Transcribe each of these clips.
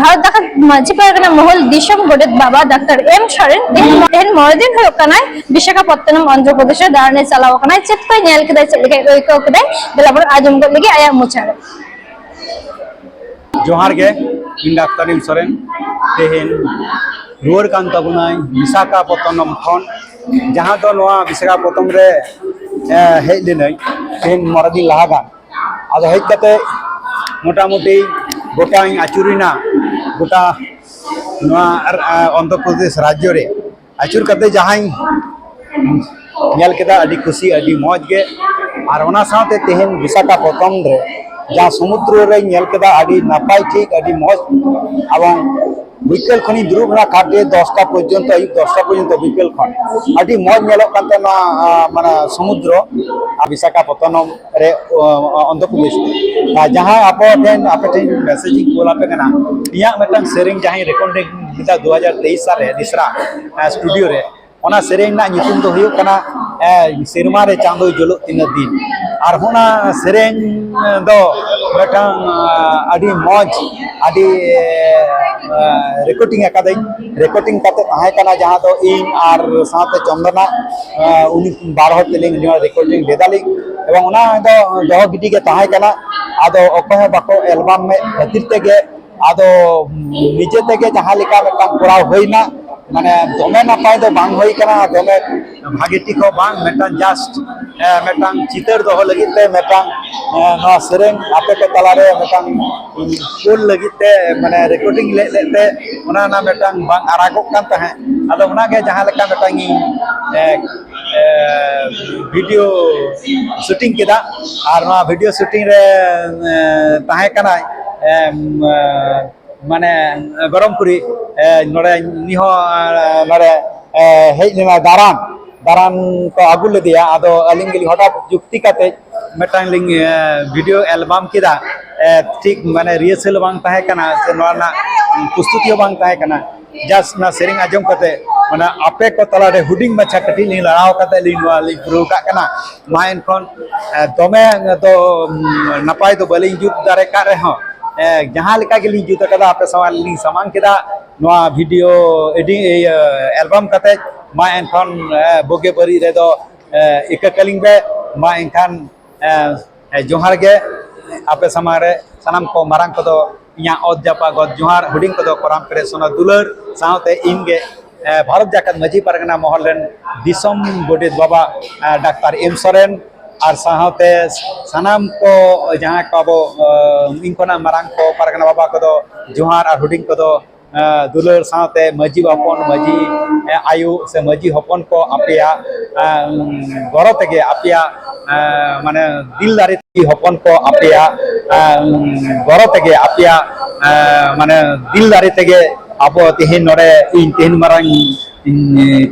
भारत दाखा माझी पारगना महल दिशम गोडेत बाबा doctor M सरेन तेन मोरदिन हो कनाय विशाखापत्तनम आंध्र प्रदेश दारने चलाव कनाय चेत को नेल केदाय चेत लेके ओइको केदाय बेलाबर आजम गो लगी आया मुचारे जोहार गे इन डाक्टर एम सरेन तेहेन रुआर कान ताबुनाय विशाखापत्तनम खन जहां दो नोआ विशाखापत्तनम रे हेज लेनाय तेहेन मोरदिन लाहागा आदो हेज कते मोटामुटी गोटा आचुरिना गोटा आंध्र प्रदेश राज्य रे आचुर कते जहां नेल केदा अडी खुशी अडी मौज गे और ओना साथे तेहेन विशाखापत्तनम रे जहाँ समुद्र रे नेल केदा अडी नापाय ठीक अडी मौज एवं बिकेल खनि दुरुब ना काटे 10टा पर्यंत आयुब 10टा पर्यंत बिकेल खन अडी मौज नेलो कांते ना माने समुद्र विशाखापत्तनम रे आंध्र प्रदेश जहाँ आपे मेसेजिंग बोला पे कना इया मेटन सेरिंग जहाँ रिकॉर्डिंग दिदा 2023 साल रे दिसरा स्टूडियो रे ओना सेरिंग ना नितुम दो हुयो कना सेरमा रे चांदो जुलो तीन दिन और होना सेरिंग दो मेटन अडी मौज अडी रिकॉर्डिंग अकादै रिकॉर्डिंग काते ताहे कना जहाँ दो इन और साथे चंदना उनी 12 तेलिंग रिकॉर्डिंग देदालिंग एवं ओना दो दो गिटी के ताहे कना आदो ओको बाको एल्बम में खातिर तेगे आदो निजे तेगे जहाँ लेका मेटन कोराव होइना माने दोमे नापाय दो बांग होई कना दोमे भागे टिको बांग मेटन जस्ट मेटन चितर दो लगित ते मेटन नो सेरेंग आपे के तलारे मेटन फुल लगित ते माने रिकॉर्डिंग लेते ओना ना मेटन बांग आरागो कान तहे आदो ओना के जहाँ लेका मेटन वीडियो शूटिंग केदा और ना वीडियो शूटिंग रे ताहे कना माने गरमपुरी नोड़े निहो नोड़े हेज लेना दारान को आगु लेदिया आदो अलिंग गिली हठात जुक्ति काते मेटांग लिंग वीडियो एल्बम केदा ठीक माने रिहर्सल बांग ताहे कना से नोना प्रस्तुति बांग ताहे कना जस्ट ना सेरिंग आजम काते माने आपे को तलारे हुडिंग मच्छा कटी लिंग लड़ाव काते लिंग प्रो का कना मा एनखन दोमे तो नपाय तो बलिंग जुत दारे का रे हो जहाँ लेका गिली जुत कदा आपे सवाल लिंग सामान केदा नोआ वीडियो एडिंग एल्बम काते मा एनखन बोगे बरी रे दो इका कलिंग बे मा एनखन जोहार गे आपे समारे सनाम को मारंग को दो इया ओद जापा गद जोहार हुडिंग को दो कोराम करे सोना दुलर साउते इनगे भारत जाकत मजी परगना महल रेन दिसम गोडेत बाबा डॉक्टर एम सरेन और साहते सनाम को जहाँ को अब इनकोना मारंग को परगना बाबा को दो जोहार और हुडिंग को दो दुलर साथे मजी हपन मजी आयु से मजी हपन को आपिया गरो तेगे आपिया माने दिल दारे हपन को आपिया गरो तेगे आपिया माने दिल दारे तेगे अब तेहेन नोरे इन तेहेन मारंग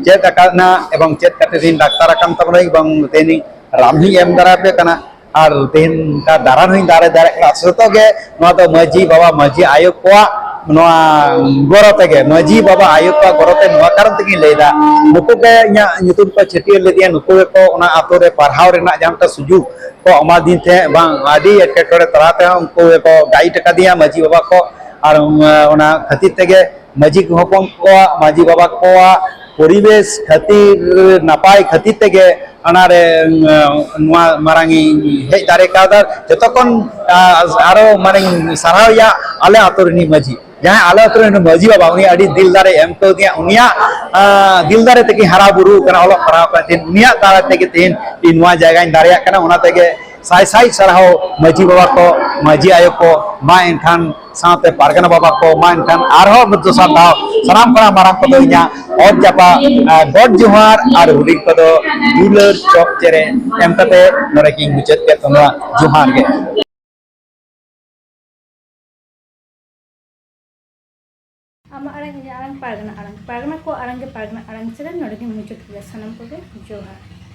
चेत अकाना एवं चेत काते दिन डाक्टर अकान तबना एवं तेनी रामही एम दारा पे कना और तेहेन का दारान हुई दारे दारे सतो गे नोआ तो मजी बाबा मजी आयु को गौरव मजी बाबा आयुब का गौरव कारण तक लेदा नुकु के नुतुम को छटियर लेदिया नुकु को आतो रे पढ़ाव रेना जहां सुजुग को अमा दिन थे बांग आदि एटकेटोरे तलाते उनको को गाइड का दिया मजी बाबा को और ओना खातिर तेगे मजी हपन को मजी बाबा को परिवेश खातिर नापाय खातिर तेगे अनारे मारांगी हेज दारे कादर जतकन आरो माने साराया आले आतोरनी मजी जहाँ आले आतोरनी मजी बाबा उनी अडी दिलदारे एम को दिया उनिया दिलदारे तक हरा बुरु कना ओलो पराव का दिन उनिया तारा तक तीन इनवा जगह दारिया कना उना तक साई साई सरहाव मजी बाबा को मजी आयो को मा एनखान साथे पारगना बाबा को मा एनखान आरहो मतो सादाव सनाम करा माराम को दो इया और जापा गॉड जोहार और हुडिंग को दो दुलर चौक चेरे एम कते नोरे की मुचत के तोना जोहार गे आमा आरंग पारगना को आरंग के पारगना आरंग चले नोरे की मुचत के सनम को जोहार।